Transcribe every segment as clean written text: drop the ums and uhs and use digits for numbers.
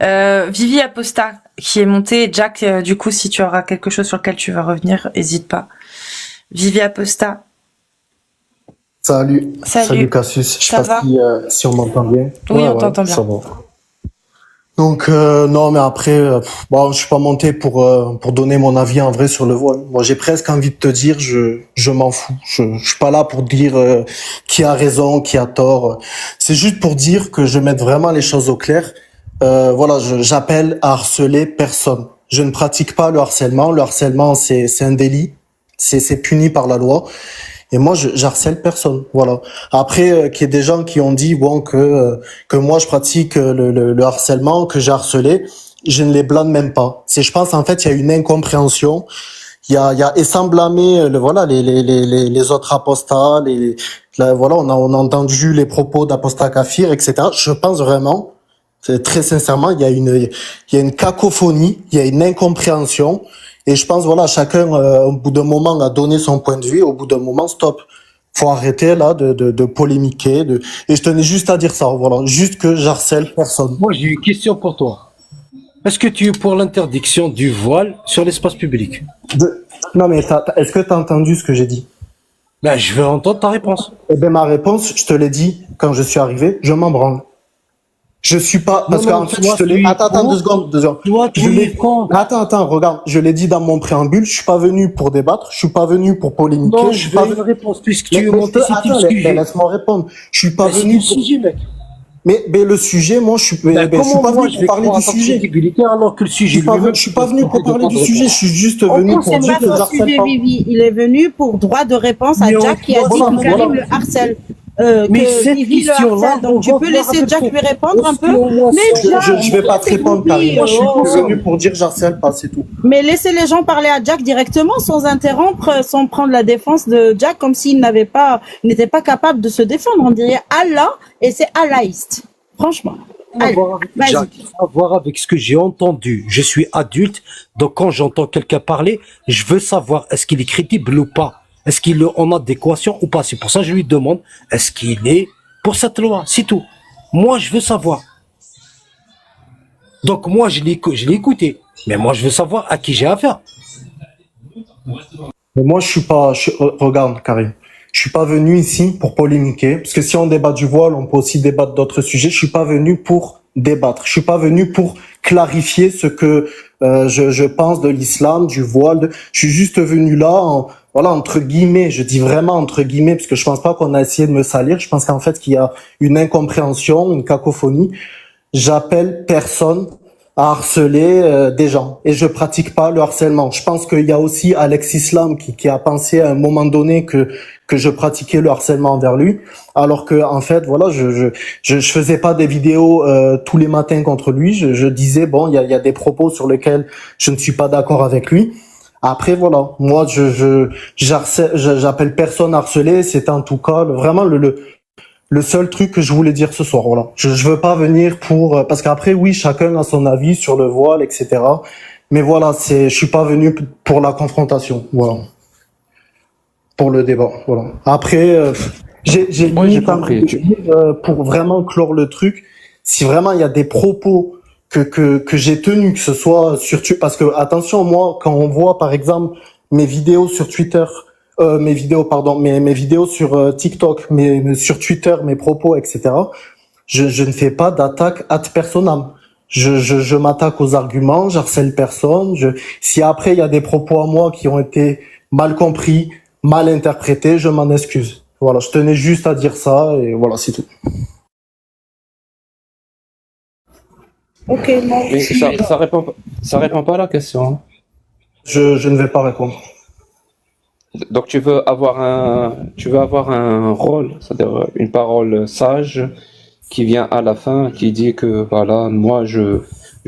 Vivi Aposta qui est montée. Jack, du coup, si tu auras quelque chose sur lequel tu vas revenir, hésite pas. Vivi Aposta. Salut Cassius. Je sais pas si on m'entend bien. Oui, on t'entend bien. Ça va. Donc non, mais après, bon, je suis pas monté pour donner mon avis en vrai sur le voile. Moi, j'ai presque envie de te dire, je m'en fous. Je suis pas là pour dire qui a raison, qui a tort. C'est juste pour dire que je mette vraiment les choses au clair. Voilà, j'appelle à harceler personne. Je ne pratique pas le harcèlement. Le harcèlement, c'est un délit. C'est puni par la loi. Et moi, j'harcèle personne. Voilà. Après, qu'il y ait des gens qui ont dit bon que moi je pratique le harcèlement, que j'ai harcelé, je ne les blâme même pas. Je pense en fait il y a une incompréhension. Il y a et sans blâmer les autres apostats, voilà, on a entendu les propos d'apostat kafir, etc. Je pense vraiment, très sincèrement, il y a une cacophonie, il y a une incompréhension. Et je pense, voilà, chacun, au bout d'un moment, a donné son point de vue. Au bout d'un moment, stop. Faut arrêter, là, de polémiquer. Et je tenais juste à dire ça, voilà. Juste que j'harcèle personne. Moi, j'ai une question pour toi. Est-ce que tu es pour l'interdiction du voile sur l'espace public? Non, mais est-ce que tu as entendu ce que j'ai dit? Ben, je veux entendre ta réponse. Eh ben, ma réponse, je te l'ai dit quand je suis arrivé, je m'en branle. Je suis pas, parce qu'en fait, je te l'ai, attends, 2 secondes. Toi, Attends, regarde, je l'ai dit dans mon préambule, je suis pas venu pour débattre, je suis pas venu pour polémiquer. Non, je veux une réponse, puisque tu es monté sur le sujet. Laisse-moi répondre. Je suis pas venu pour... sujet, mec. Mais le sujet, moi, je suis pas venu pour parler du sujet. Alors que le sujet, je suis pas venu pour parler du sujet, je suis juste venu pour dire que j'harcèle pas. Il est venu pour droit de réponse à Jack qui a dit que Karim le harcèle. Mais cette question-là, donc tu peux laisser Jack lui répondre un peu. Je vais pas te répondre, Karim. Moi, je suis venu pour dire j'harcèle pas, c'est tout. Mais laissez les gens parler à Jack directement, sans interrompre, sans prendre la défense de Jack, comme s'il n'était pas capable de se défendre. On dirait Allah et c'est Allahiste. Franchement. Allez, à voir avec ce que j'ai entendu. Je suis adulte, donc quand j'entends quelqu'un parler, je veux savoir est-ce qu'il est crédible ou pas. Est-ce qu'il est en adéquation ou pas? C'est pour ça que je lui demande, est-ce qu'il est pour cette loi? C'est tout. Moi, je veux savoir. Donc moi, je l'ai écouté. Mais moi, je veux savoir à qui j'ai affaire. Mais moi, regarde, Karim. Je suis pas venu ici pour polémiquer. Parce que si on débat du voile, on peut aussi débattre d'autres sujets. Je suis pas venu pour débattre. Je suis pas venu pour clarifier ce que je pense de l'islam, du voile. Je suis juste venu là voilà, entre guillemets, je dis vraiment entre guillemets, parce que je pense pas qu'on a essayé de me salir. Je pense qu'en fait qu'il y a une incompréhension, une cacophonie. J'appelle personne à harceler des gens et je pratique pas le harcèlement. Je pense qu'il y a aussi Alex Islam qui a pensé à un moment donné que je pratiquais le harcèlement envers lui, alors que en fait voilà, je faisais pas des vidéos tous les matins contre lui. Je disais bon, il y a des propos sur lesquels je ne suis pas d'accord avec lui. Après voilà, moi j'appelle personne harcelé, c'est en tout cas vraiment le seul truc que je voulais dire ce soir. Voilà, je veux pas venir pour parce qu'après oui, chacun a son avis sur le voile, etc. Mais voilà, je suis pas venu pour la confrontation, voilà, pour le débat, voilà. Après j'ai compris. Pour vraiment clore le truc, si vraiment il y a des propos que j'ai tenu, que ce soit parce que attention, moi quand on voit par exemple mes vidéos sur Twitter, mes vidéos sur TikTok, sur Twitter, mes propos, etc. Je ne fais pas d'attaque ad personam. Je m'attaque aux arguments, j'harcèle personne. Si après il y a des propos à moi qui ont été mal compris, mal interprétés, je m'en excuse. Voilà, je tenais juste à dire ça et voilà, c'est tout. Ok, non. Mais ça répond pas à la question. Je ne vais pas répondre. Donc tu veux avoir un rôle, c'est-à-dire une parole sage qui vient à la fin, qui dit que voilà, moi je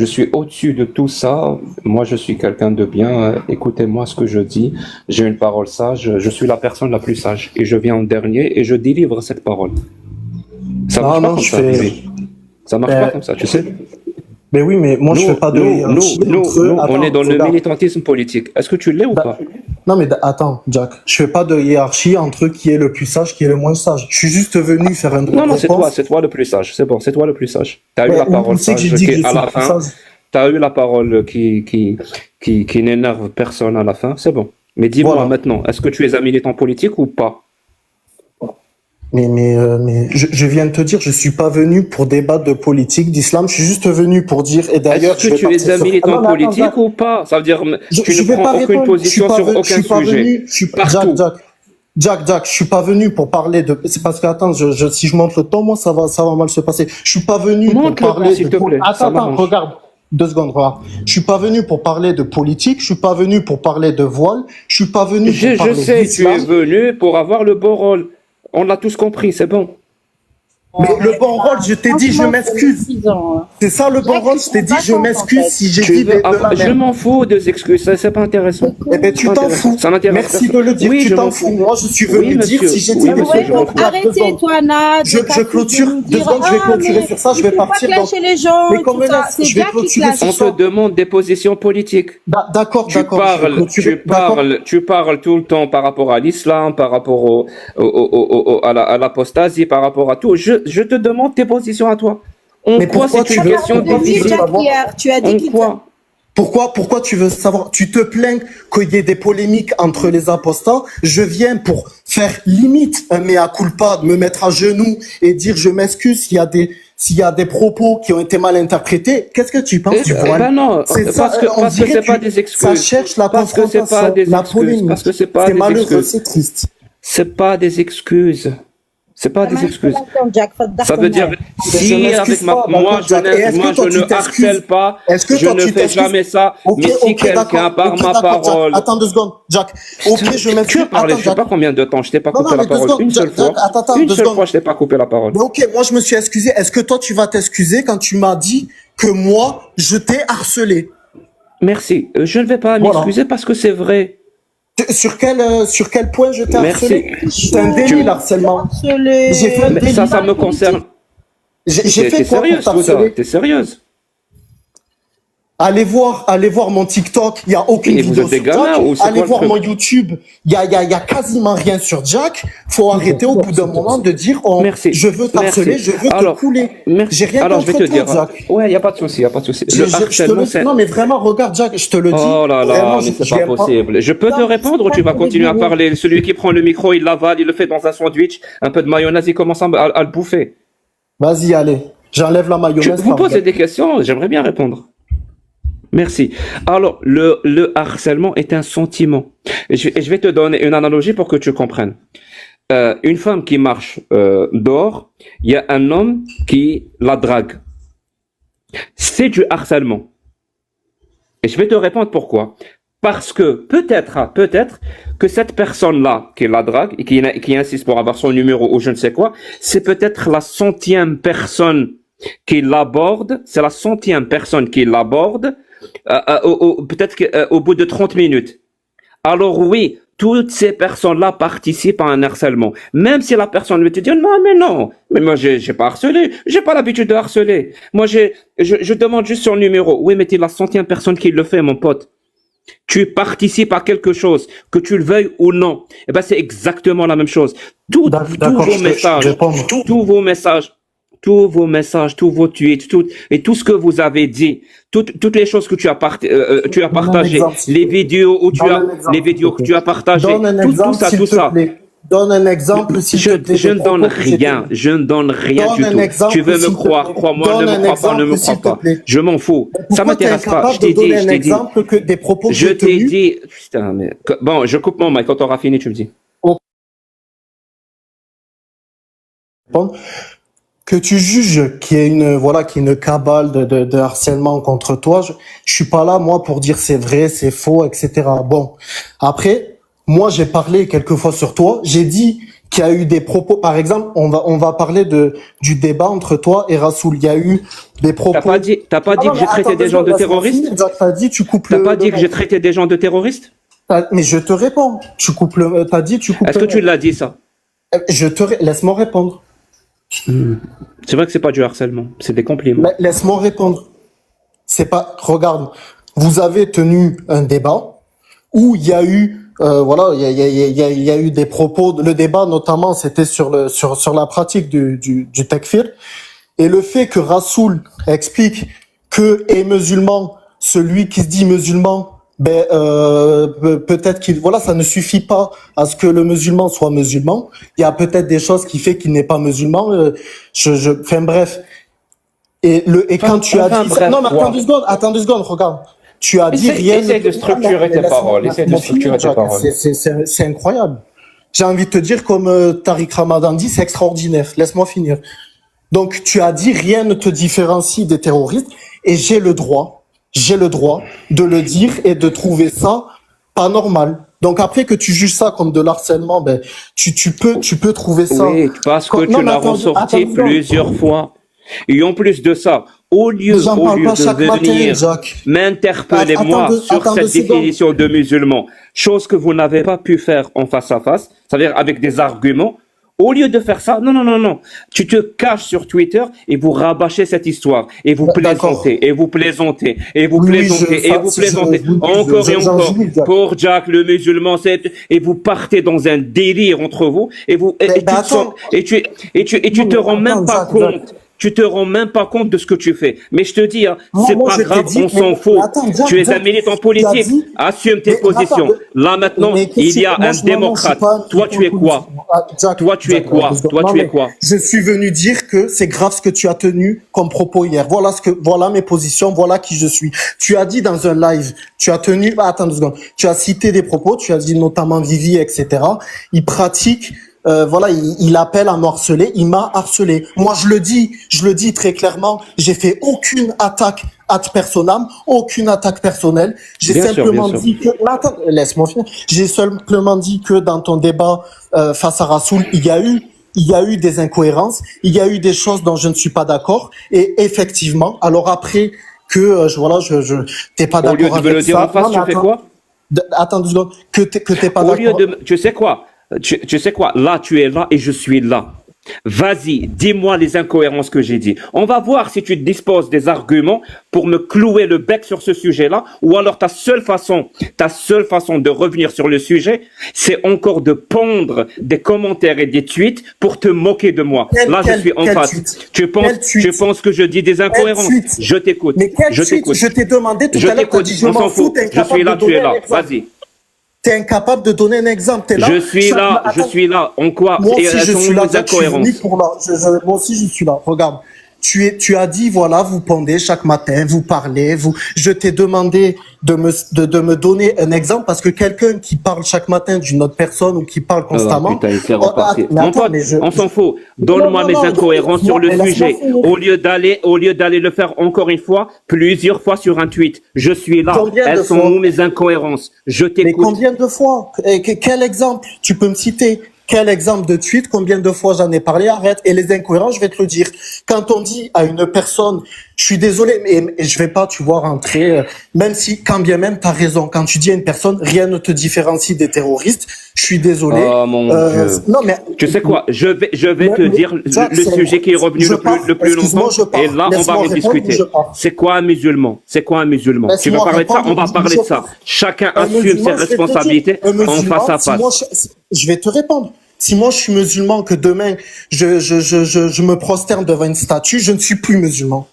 suis au-dessus de tout ça, moi je suis quelqu'un de bien, écoutez-moi ce que je dis, j'ai une parole sage, je suis la personne la plus sage et je viens en dernier et je délivre cette parole. Ça marche pas comme ça. Ça marche pas comme ça, tu sais. Mais oui, mais moi je fais pas de... Nous, on est dans le militantisme politique. Est-ce que tu l'es ou pas? Non, mais attends, Jack. Je fais pas de hiérarchie entre qui est le plus sage, qui est le moins sage. Je suis juste venu faire un droit Non, de non, réponse. c'est toi le plus sage. C'est bon, c'est toi le plus sage. T'as eu Ouais, la parole où c'est que sage j'ai dit que qui, je à suis la le plus fin. sage? T'as eu la parole qui n'énerve personne à la fin. C'est bon. Mais dis-moi Voilà. maintenant, est-ce que tu es un militant politique ou pas? Mais je viens de te dire, je suis pas venu pour débattre de politique, d'islam. Je suis juste venu pour dire, et d'ailleurs, Est-ce je que vais tu es partir un sur... militant Ah non, mais attends, politique Jack. ou pas? Ça veut dire tu Je ne vais prends pas aucune répondre. Je suis position pas sur venu, je aucun suis pas sujet. venu, je suis Partout. Jack, je suis pas venu pour parler de, c'est parce que, attends, si je monte le temps, moi, ça va mal se passer. Je suis pas venu pour Montre le temps, parler s'il te plaît. Ça Attends, m'arrange. regarde. 2 secondes, regarde. Je suis pas venu pour parler de politique, je suis pas venu pour parler de voile, je suis pas venu pour Je parler sais, tu d'islam. es venu pour avoir le bon rôle. On l'a tous compris, c'est bon. Mais le bon rôle, je t'ai dit, je Franchement, m'excuse. c'est suffisant, hein. C'est ça le bon Jack, rôle, tu je t'ai prends dit, pas je compte, m'excuse en fait. si j'ai Tu dit veux de la avoir- Je merde. m'en fous des excuses, ça c'est pas intéressant. Eh ben, tu Pas t'en intéressant. fous. Ça m'intéresse Merci personne. de le dire, Oui, tu je t'en m'en fous. fous. Moi, je suis Oui, venu dire monsieur. si j'ai Oui, dit des monsieur, trucs. je m'en Donc, fous. arrêtez, toi, Nad, Je clôture. 2 secondes, je vais clôturer sur ça, je vais partir. Pas clasher les gens, Mais qu'on tout me ça. laisse, C'est je vais Jack qui clôturer clash. sur On ça. te demande des positions politiques. D'accord, Tu d'accord. je vais parles, clôturer. D'accord. tu parles tout le temps par rapport à l'islam, par rapport à l'apostasie, par rapport à tout. Je te demande tes positions à toi. En Mais quoi pourquoi c'est tu une veux- question pourquoi tu veux difficile? savoir hier, tu as dit En qu'il quoi? Pourquoi tu veux savoir? Tu te plains qu'il y ait des polémiques entre les apostats. Je viens pour faire limite un mea culpa, me mettre à genoux et dire je m'excuse s'il y a des propos qui ont été mal interprétés. Qu'est-ce que tu penses du voile? Ben non, C'est ça, parce que on dirait c'est pas que des excuses. Ça cherche la Parce que c'est pas confrontation, des la excuses. polémique. Parce que c'est pas C'est des malheureux, excuses. c'est triste. C'est pas des excuses. C'est pas des excuses. Ça veut dire, je si m'excuse avec pas, moi d'accord, Jack. Et est-ce moi que toi, je tu ne t'excuses? harcèle pas, Est-ce que je toi, ne tu fais t'excuses? jamais ça, mais si quelqu'un par ma Jack. parole... Attends 2 secondes, Jack. Ok, je Tu as m'excuse. parlé, Attends, je sais Jack. pas combien de temps, je t'ai pas Non, coupé non, la mais 2 parole secondes, une seule Jack, fois. attends, Une 2 seule secondes. fois, je t'ai pas coupé la parole. Mais ok, moi je me suis excusé. Est-ce que toi tu vas t'excuser quand tu m'as dit que moi je t'ai harcelé? Merci. Je ne vais pas Voilà. m'excuser parce que c'est vrai. Sur quel point je t'ai Merci. harcelé? C'est un délit l'harcèlement. J'ai fait un Mais délit. ça me concerne. J'ai fait T'es quoi pour sérieuse, tout ça? t'harceler? T'es sérieuse? Allez voir mon TikTok, il y a aucune Et vous vidéo êtes des sur gamins Jack. ou c'est Allez quoi le voir truc? mon YouTube, il y a quasiment rien sur Jack. Faut arrêter au bout d'un moment de dire Merci. je veux t'harceler, Merci. je veux Alors, te couler. Merci. J'ai rien Alors, je vais contre te dire. toi, Jack. Ouais, y a pas de souci, y a pas de souci. Je Le te harcèlement, le c'est. dis. Non mais vraiment, regarde Jack, je te le dis. Oh là là, Vraiment, mais c'est je pas viens possible. Je peux te Non, répondre ou c'est tu pas vas continuer à pour les parler? Celui qui prend le micro, il l'avale, il le fait dans un sandwich, un peu de mayonnaise, il commence à le bouffer. Vas-y, allez. J'enlève la mayonnaise. Vous par posez exemple. des questions, j'aimerais bien répondre. Merci. Alors, le harcèlement est un sentiment. Et je vais te donner une analogie pour que tu comprennes. Une femme qui marche dehors, il y a un homme qui la drague. C'est du harcèlement. Et je vais te répondre pourquoi. Parce que peut-être que cette personne-là qui la drague et qui insiste pour avoir son numéro ou je ne sais quoi, c'est peut-être la 100e personne qui l'aborde, c'est la 100e personne qui l'aborde, peut-être qu'au bout de 30 minutes. Alors oui, toutes ces personnes-là participent à un harcèlement. Même si la personne veut te dire non, mais moi j'ai pas harcelé, j'ai pas l'habitude de harceler. Moi je demande juste son numéro. Oui, mais tu es la 100e personne qui le fait, mon pote. Tu participes à quelque chose, que tu le veuilles ou non. Eh ben c'est exactement la même chose. Tous vos messages, tous vos messages, tous vos tweets, et tout ce que vous avez dit, toutes les choses que tu as partagées, les vidéos où les vidéos que tu as partagées, Donne un tout exemple, ça, s'il tout te ça. plaît. Donne un exemple, s'il te plaît. Je ne donne rien, je ne donne rien Donne du un tout. exemple, Tu veux s'il me te croire, plaît. crois-moi, Donne ne un me crois pas, ne me exemple, crois s'il te pas. plaît. Je m'en fous. Ça m'intéresse pas. Je t'ai dit, un exemple que des propos que je j'ai t'ai tenus. dit, putain, mais, bon, je coupe mon mic, quand t'auras fini, tu me dis. Que tu juges qu'il y a une cabale de harcèlement contre toi, je suis pas là, moi, pour dire c'est vrai, c'est faux, etc. Bon. Après, moi, j'ai parlé quelquefois sur toi, j'ai dit qu'il y a eu des propos, par exemple, on va parler du débat entre toi et Rassoul. Il y a eu des propos. T'as pas dit que j'ai traité des gens de terroristes? T'as dit, tu coupes T'as pas dit que j'ai traité des gens de terroristes? Mais je te réponds. T'as dit, tu coupes Est-ce que tu l'as dit, ça? Laisse-moi répondre. C'est vrai que c'est pas du harcèlement, c'est des compliments. Laisse-moi répondre. C'est pas, regarde, vous avez tenu un débat où il y a eu voilà, il y a eu des propos. Le débat, notamment, c'était sur la pratique du takfir. Et le fait que Rassoul explique que est musulman celui qui se dit musulman, peut-être qu'il, voilà, ça ne suffit pas à ce que le musulman soit musulman. Il y a peut-être des choses qui fait qu'il n'est pas musulman. Enfin bref. Et quand tu as dit, bref, non, mais attends 2 secondes, regarde. Tu as dit rien. Essaye de structurer tes paroles. Essaye de structurer tes paroles. C'est incroyable. J'ai envie de te dire, comme Tariq Ramadan dit, c'est extraordinaire. Laisse-moi finir. Donc, tu as dit rien ne te différencie des terroristes, et j'ai le droit de le dire et de trouver ça pas normal. Donc après que tu juges ça comme de l'harcèlement, tu peux trouver ça. Oui, parce que tu l'as ressorti plusieurs fois. Et en plus de ça, au lieu de venir m'interpeller moi sur cette définition de musulman, chose que vous n'avez pas pu faire en face à face, c'est-à-dire avec des arguments, au lieu de faire ça, non, tu te caches sur Twitter et vous rabâchez cette histoire et vous plaisantez, et vous plaisantez, et vous plaisantez, et vous plaisantez, encore et encore. Pour Jack, le musulman, et vous partez dans un délire entre vous et tu te rends même pas compte. Tu te rends même pas compte de ce que tu fais. Mais je te dis, hein, c'est pas grave, on s'en fout. Tu es un militant politique, assume tes positions. Là maintenant, il y a un démocrate. Toi, tu es quoi? Toi, tu es quoi? Toi, tu es quoi? Je suis venu dire que c'est grave ce que tu as tenu comme propos hier. Voilà mes positions, voilà qui je suis. Tu as dit dans un live, tu as tenu, attends 2 secondes, tu as cité des propos, tu as dit notamment Vivi, etc. Il pratique. Voilà, il appelle à me harceler, il m'a harcelé. Moi, je le dis très clairement, j'ai fait aucune attaque ad personam, aucune attaque personnelle. J'ai simplement dit que, attends, laisse-moi finir. J'ai simplement dit que dans ton débat face à Rassoul, il y a eu des incohérences, il y a eu des choses dont je ne suis pas d'accord, et effectivement, alors après que t'es pas d'accord avec ça. Au lieu de me le dire en face, tu fais quoi? Attends 2 secondes, que t'es pas d'accord. Tu sais quoi? Tu sais quoi? Là, tu es là et je suis là. Vas-y, dis-moi les incohérences que j'ai dit. On va voir si tu disposes des arguments pour me clouer le bec sur ce sujet-là, ou alors ta seule façon de revenir sur le sujet, c'est encore de pondre des commentaires et des tweets pour te moquer de moi. Là, je suis en face. Tu penses que je dis des incohérences? Je t'écoute. Mais quel tweet? Je t'ai demandé tout à l'heure, t'as dit je m'en fous, je suis là, tu es là. Vas-y. T'es incapable de donner un exemple. T'es là. Je suis là. En quoi? Moi aussi, je suis là. Moi aussi, je suis là. Regarde. Tu as dit, voilà, vous pendez chaque matin, vous parlez, je t'ai demandé de me donner un exemple parce que quelqu'un qui parle chaque matin d'une autre personne ou qui parle constamment. Putain, c'est reparti. On s'en fout. Donne-moi mes incohérences sur le sujet. Au lieu d'aller le faire encore une fois, plusieurs fois sur un tweet. Je suis là. Elles sont où mes incohérences? Je t'écoute. Mais combien de fois? Quel exemple tu peux me citer? Quel exemple de tweet? Combien de fois j'en ai parlé? Arrête. Et les incohérences, je vais te le dire. Quand on dit à une personne, je suis désolé, mais je vais pas, tu vois, rentrer, même si, quand bien même, t'as raison. Quand tu dis à une personne, rien ne te différencie des terroristes, je suis désolé. Oh mon Dieu. Non, mais. Tu sais quoi? Je vais te dire le sujet qui est revenu le plus longtemps. Et là, on va en discuter. C'est quoi un musulman? C'est quoi un musulman? Tu veux parler de ça? On va parler de ça. Chacun assume ses responsabilités en face à face. Je vais te répondre. Si moi je suis musulman, que demain je me prosterne devant une statue, je ne suis plus musulman.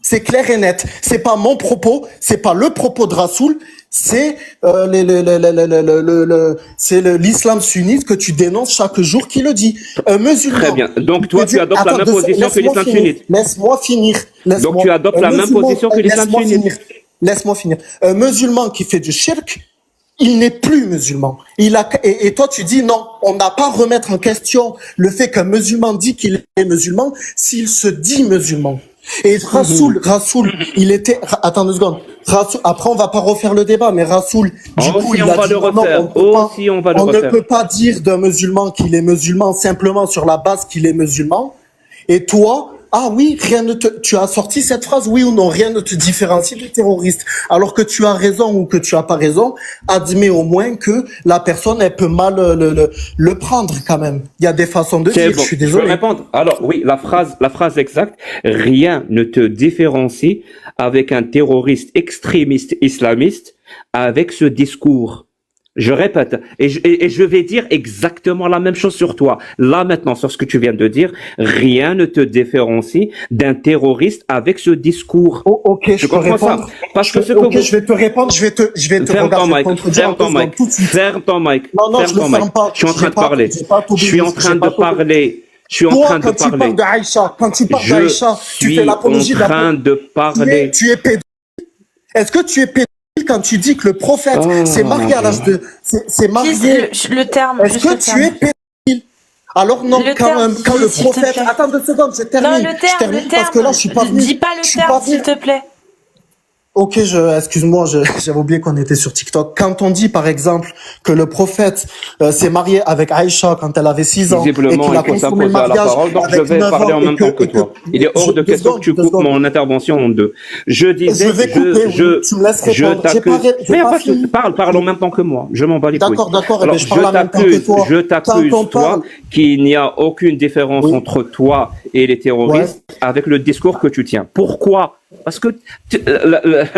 C'est clair et net. C'est pas mon propos, c'est pas le propos de Rassoul, c'est l'islam sunnite que tu dénonces chaque jour qui le dit. Un musulman. Très bien. Donc toi tu adoptes la même position que l'islam sunnite. Laisse-moi finir. Donc tu adoptes la même position que l'islam sunnite. Laisse-moi finir. Un musulman qui fait du shirk, il n'est plus musulman. Et toi, tu dis non, on n'a pas à remettre en question le fait qu'un musulman dit qu'il est musulman s'il se dit musulman. Et Rassoul, il était, attends 2 secondes. Rassoul, après, on va pas refaire le débat, mais Rassoul, du coup, il a dit on ne peut pas dire d'un musulman qu'il est musulman simplement sur la base qu'il est musulman. Et toi, ah oui, tu as sorti cette phrase, oui ou non, rien ne te différencie du terroriste. Alors que tu as raison ou que tu as pas raison, admets au moins que la personne, elle peut mal le prendre quand même. Il y a des façons de dire, bon, je suis désolé. Je peux répondre. Alors oui, la phrase exacte, rien ne te différencie avec un terroriste extrémiste islamiste avec ce discours. Je répète, et je vais dire exactement la même chose sur toi. Là maintenant, sur ce que tu viens de dire, rien ne te différencie d'un terroriste avec ce discours. Oh, ok, Tu je peux comprends ça? répondre. Parce que ce que Ok, vous... je vais te répondre. Je vais te Ferme ton regarder, mic, contredire en ferme ton deux secondes, mic, tout de suite. ferme ton mic, Non, non, ferme je le ton mic. ferme pas. Je suis en train de parler. J'ai pas Je suis en t'obéir, train j'ai pas de parler. Je suis en Toi, train de quand il parler. parle d'Aïcha, quand il parle Je d'Aïcha, tu suis fais en l'apologie de la train de parler. Tu es pédophile. Est-ce que tu es pédophile quand tu dis que le prophète s'est Oh marié mon à l'âge Dieu. de, s'est Please, marié? le terme, Est-ce juste que le tu terme. es pédophile? Alors non, Le quand, terme, quand le s'il te prophète, plaît. attends 2 secondes, je Non, termine. le Je terme, termine le parce que là, je suis pas terme. venu. Dis pas Je le suis terme, pas venu. s'il te plaît. Ok, excuse-moi, j'avais oublié qu'on était sur TikTok. Quand on dit, par exemple, que le prophète s'est marié avec Aïcha quand elle avait 6 ans et Visiblement, qu'il il a faut consommé le s'imposer à la mariage parole, donc je avec vais 9 parler ans en même temps que toi. Il est hors de deux question que tu deux coupes secondes. mon intervention en deux. Je Je disais, vais couper, oui, tu me laisses je répondre. J'ai t'accuse. Mais pas pas, fini. parle en même temps que moi. Je m'en bats les couilles. D'accord, eh Alors, ben, je parle en même temps que toi. je Quand t'accuse, on toi, parle, qu'il n'y a aucune différence oui, entre toi et les terroristes avec le discours que tu tiens. Pourquoi? Parce que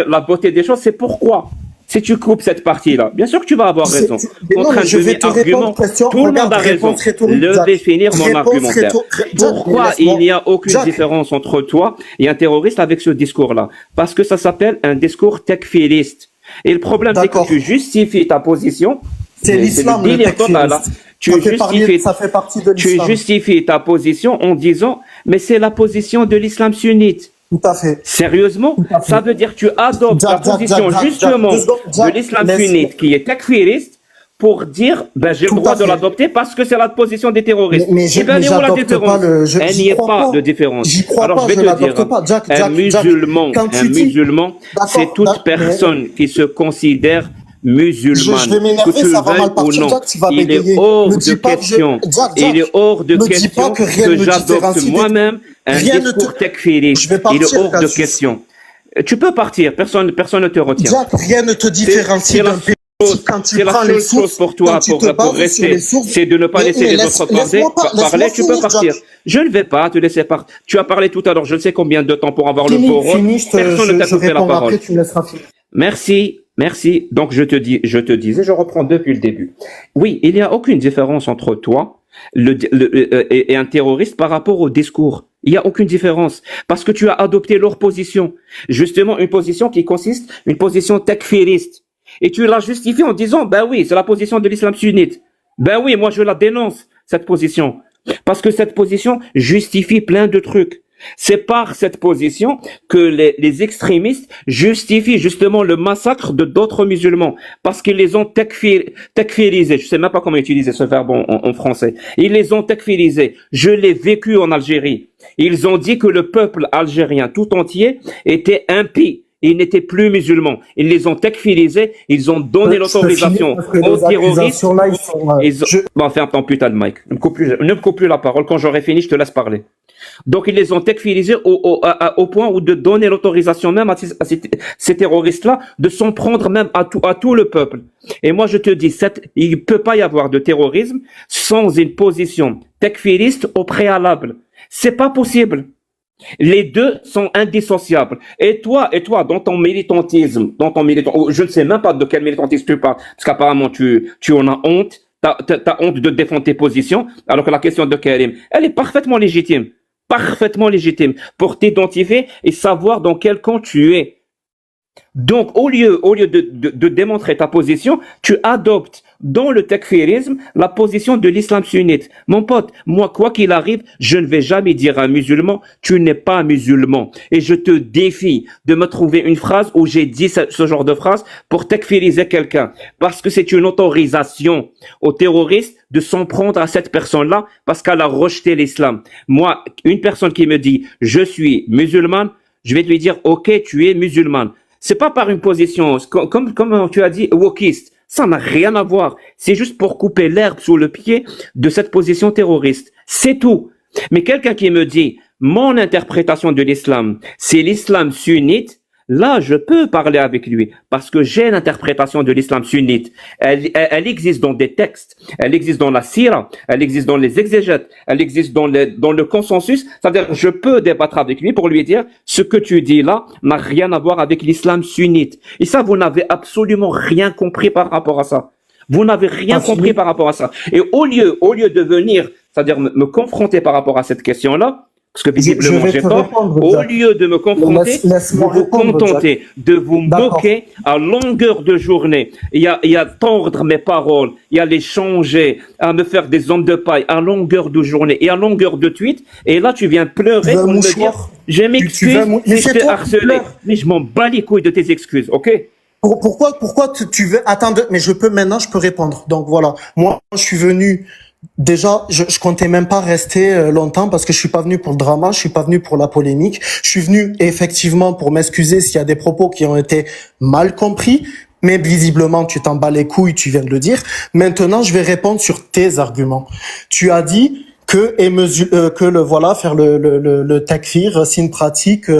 la beauté des choses, c'est pourquoi. Si tu coupes cette partie-là, bien sûr que tu vas avoir raison. mais non, mais je vais te Argument, répondre question. tout le Regarde, monde a raison. réponse rhétorique, Je Jack. vais finir mon Réponse argumentaire. Jack, Pourquoi mais il laisse-moi. n'y a aucune Jack, différence entre toi et un terroriste avec ce discours-là? Parce que ça s'appelle un discours tekfiriste. Et le problème, c'est que d'accord. tu justifies ta position. C'est l'islam, le le délire total, hein. tekfiriste. Ça fait partie de Tu l'islam. justifies ta position en disant, mais c'est la position de l'islam sunnite. Tout à fait. Sérieusement, Tout à fait. ça veut dire que tu adoptes la position justement de l'islam sunnite qui est takfiriste pour dire, ben j'ai le Tout droit à de fait. l'adopter parce que c'est la position des terroristes. Mais Eh ben, elle est où la j'adopte différence? pas le. Elle J'y n'y est crois pas de différence. J'y crois Alors pas, je vais je te l'adopte dire, pas. Jack, un musulman, quand tu dis. c'est D'accord, toute personne qui se considère musulmane. Je vais m'énerver, que tu ça va veuilles mal ou partir. non. Jack, tu vas Il est bégayer. hors Me de dis pas que question. Jack, Il est hors de me dis question pas que rien que ne me j'adopte différencie des- moi-même un Rien ne discours te- tekfiriste. Je vais Il partir, est hors de Cassius. question. Tu peux partir, personne ne te retient. Jack, rien ne te différencie c'est la d'un pays. Quand tu C'est la prends les seule sources, chose pour toi, quand tu pour te bases sur rester, les sources. c'est de ne pas laisser Mais les autres laisse-moi parler, tu peux finir, partir. Jack. Je ne vais pas te laisser partir. Tu as parlé tout à l'heure, je ne sais combien de temps pour avoir le beau rôle. Fini, Personne ne t'a je coupé la réponds parole. après, tu me laisseras finir. Merci. Donc je te disais, je reprends depuis le début. Oui, il n'y a aucune différence entre toi et un terroriste par rapport au discours. Il n'y a aucune différence parce que tu as adopté leur position, justement une position qui consiste une position takfiriste. Et tu l'as justifiée en disant, ben oui, c'est la position de l'islam sunnite. Ben oui, moi je la dénonce cette position parce que cette position justifie plein de trucs. C'est par cette position que les extrémistes justifient justement le massacre de d'autres musulmans parce qu'ils les ont takfirisés. Je sais même pas comment utiliser ce verbe en français. Ils les ont takfirisés. Je l'ai vécu en Algérie. Ils ont dit que le peuple algérien tout entier était impie. Ils n'étaient plus musulmans. Ils les ont takfirisés. Ils ont donné l'autorisation aux terroristes. Bon, ferme ton putain de mic. Ne me coupe plus la parole. Quand j'aurai fini, je te laisse parler. Donc, ils les ont takfirisés au point où de donner l'autorisation même à ces terroristes-là de s'en prendre même à tout le peuple. Et moi, je te dis, il ne peut pas y avoir de terrorisme sans une position takfiriste au préalable. C'est pas possible. Les deux sont indissociables. Et toi, dans ton militantisme, je ne sais même pas de quel militantisme tu parles, parce qu'apparemment tu en as honte, t'as honte de défendre tes positions, alors que la question de Karim, elle est parfaitement légitime pour t'identifier et savoir dans quel camp tu es. Donc, au lieu de démontrer ta position, tu adoptes dans le takfirisme la position de l'islam sunnite. Mon pote, moi, quoi qu'il arrive, je ne vais jamais dire à un musulman, tu n'es pas musulman. Et je te défie de me trouver une phrase où j'ai dit ce genre de phrase pour takfiriser quelqu'un. Parce que c'est une autorisation aux terroristes de s'en prendre à cette personne-là parce qu'elle a rejeté l'islam. Moi, une personne qui me dit, je suis musulmane, je vais lui dire, ok, tu es musulmane. C'est pas par une position, comme tu as dit, wokiste. Ça n'a rien à voir. C'est juste pour couper l'herbe sous le pied de cette position terroriste. C'est tout. Mais quelqu'un qui me dit, mon interprétation de l'islam, c'est l'islam sunnite, là, je peux parler avec lui parce que j'ai l'interprétation de l'islam sunnite. Elle existe dans des textes, elle existe dans la sira, elle existe dans les exégètes, elle existe dans le consensus. C'est-à-dire, je peux débattre avec lui pour lui dire ce que tu dis là n'a rien à voir avec l'islam sunnite. Et ça, vous n'avez absolument rien compris par rapport à ça. Vous n'avez rien compris par rapport à ça. Et au lieu de venir, c'est-à-dire me confronter par rapport à cette question-là, parce que visiblement j'ai tort, au lieu de me confronter, vous vous contentez de vous moquer à longueur de journée. Il y a tordre mes paroles, il y a les changer, à me faire des hommes de paille à longueur de journée et à longueur de tweet. Et là, tu viens pleurer pour me dire, je m'excuse, mais je t'ai harcelé. Mais je m'en bats les couilles de tes excuses, ok? Pourquoi tu veux attendre? Mais je peux répondre. Donc voilà, moi je suis venu. Déjà, je comptais même pas rester longtemps parce que je suis pas venu pour le drama, je suis pas venu pour la polémique. Je suis venu effectivement pour m'excuser s'il y a des propos qui ont été mal compris, mais visiblement tu t'en bats les couilles, tu viens de le dire. Maintenant, je vais répondre sur tes arguments. Tu as dit faire le takfir, c'est une pratique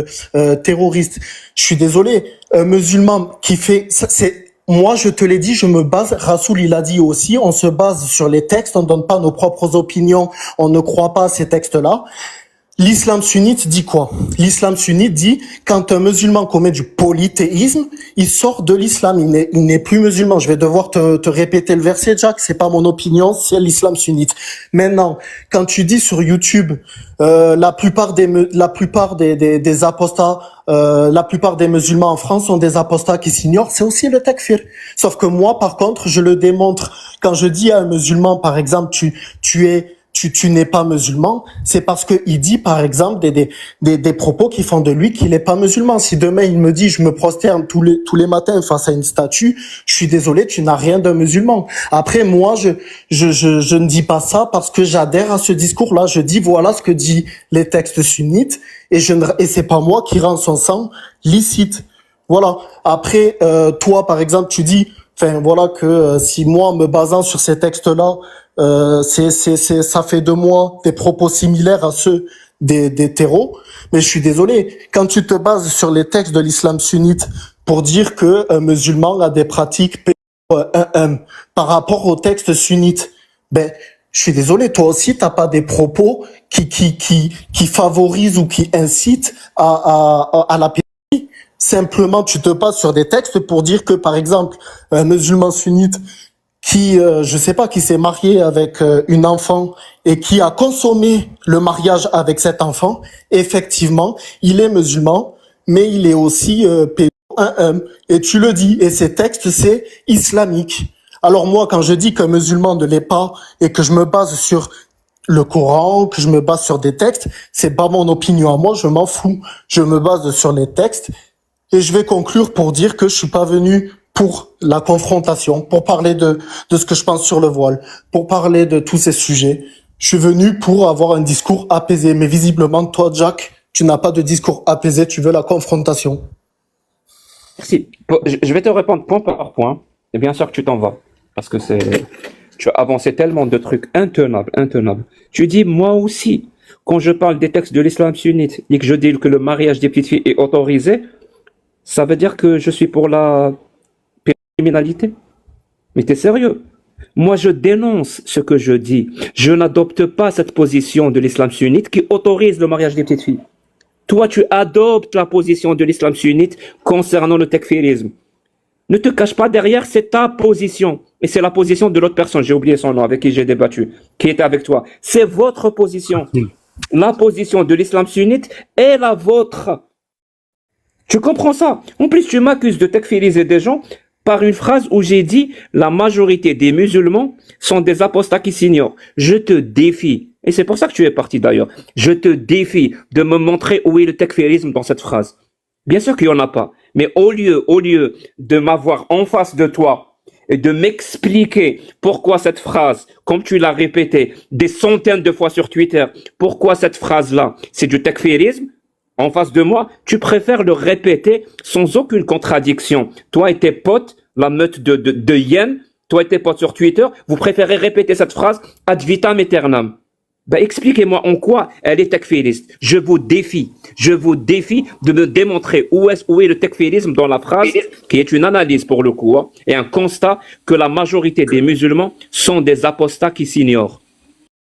terroriste. Je suis désolé, un musulman qui fait c'est moi, je te l'ai dit, je me base, Rassoul, il a dit aussi, on se base sur les textes, on ne donne pas nos propres opinions, on ne croit pas à ces textes-là. L'islam sunnite dit quoi? L'islam sunnite dit, quand un musulman commet du polythéisme, il sort de l'islam, il n'est plus musulman. Je vais devoir te répéter le verset, Jack, c'est pas mon opinion, c'est l'islam sunnite. Maintenant, quand tu dis sur YouTube, la plupart des apostats, la plupart des musulmans en France sont des apostats qui s'ignorent, c'est aussi le takfir. Sauf que moi, par contre, je le démontre. Quand je dis à un musulman, par exemple, tu n'es pas musulman, c'est parce que il dit, par exemple, des propos qui font de lui qu'il n'est pas musulman. Si demain il me dit, je me prosterne tous les matins face à une statue, je suis désolé, tu n'as rien d'un musulman. Après, moi, je ne dis pas ça parce que j'adhère à ce discours-là. Je dis, voilà ce que dit les textes sunnites et c'est pas moi qui rend son sang licite. Voilà. Après, toi, par exemple, tu dis, voilà que si moi, me basant sur ces textes-là, ça fait de moi des propos similaires à ceux des terreaux. Mais je suis désolé, quand tu te bases sur les textes de l'islam sunnite pour dire que un musulman a des pratiques par rapport aux textes sunnites, je suis désolé, toi aussi t'as pas des propos qui favorisent ou qui incitent à la pédophilie. Simplement, tu te bases sur des textes pour dire que, par exemple, un musulman sunnite qui, je sais pas, qui s'est marié avec une enfant et qui a consommé le mariage avec cet enfant, effectivement, il est musulman, mais il est aussi pédo, et tu le dis, et ces textes, c'est islamique. Alors moi, quand je dis qu'un musulman ne l'est pas et que je me base sur le Coran, que je me base sur des textes, c'est pas mon opinion à moi, je m'en fous. Je me base sur les textes et je vais conclure pour dire que je suis pas venu pour la confrontation, pour parler de ce que je pense sur le voile, pour parler de tous ces sujets. Je suis venu pour avoir un discours apaisé. Mais visiblement, toi, Jack, tu n'as pas de discours apaisé, tu veux la confrontation. Merci. Je vais te répondre point par point. Et bien sûr que tu t'en vas. Parce que tu as avancé tellement de trucs intenables. Tu dis, moi aussi, quand je parle des textes de l'islam sunnite et que je dis que le mariage des petites filles est autorisé, ça veut dire que je suis pour la criminalité. Mais t'es sérieux? Moi, je dénonce ce que je dis. Je n'adopte pas cette position de l'islam sunnite qui autorise le mariage des petites filles. Toi, tu adoptes la position de l'islam sunnite concernant le takfirisme. Ne te cache pas derrière, c'est ta position. Et c'est la position de l'autre personne, j'ai oublié son nom, avec qui j'ai débattu, qui était avec toi. C'est votre position. La position de l'islam sunnite est la vôtre. Tu comprends ça? En plus, tu m'accuses de takfiriser des gens par une phrase où j'ai dit la majorité des musulmans sont des apostats qui s'ignorent. Je te défie, et c'est pour ça que tu es parti d'ailleurs, je te défie de me montrer où est le takfirisme dans cette phrase. Bien sûr qu'il n'y en a pas, mais au lieu de m'avoir en face de toi et de m'expliquer pourquoi cette phrase, comme tu l'as répété des centaines de fois sur Twitter, pourquoi cette phrase-là, c'est du takfirisme, en face de moi, tu préfères le répéter sans aucune contradiction. Toi et tes potes, la meute de hyènes, toi et tes potes sur Twitter, vous préférez répéter cette phrase ad vitam aeternam. Expliquez-moi en quoi elle est takfiriste. Je vous défie de me démontrer où est le takfirisme dans la phrase, qui est une analyse pour le coup, et un constat que la majorité des musulmans sont des apostats qui s'ignorent.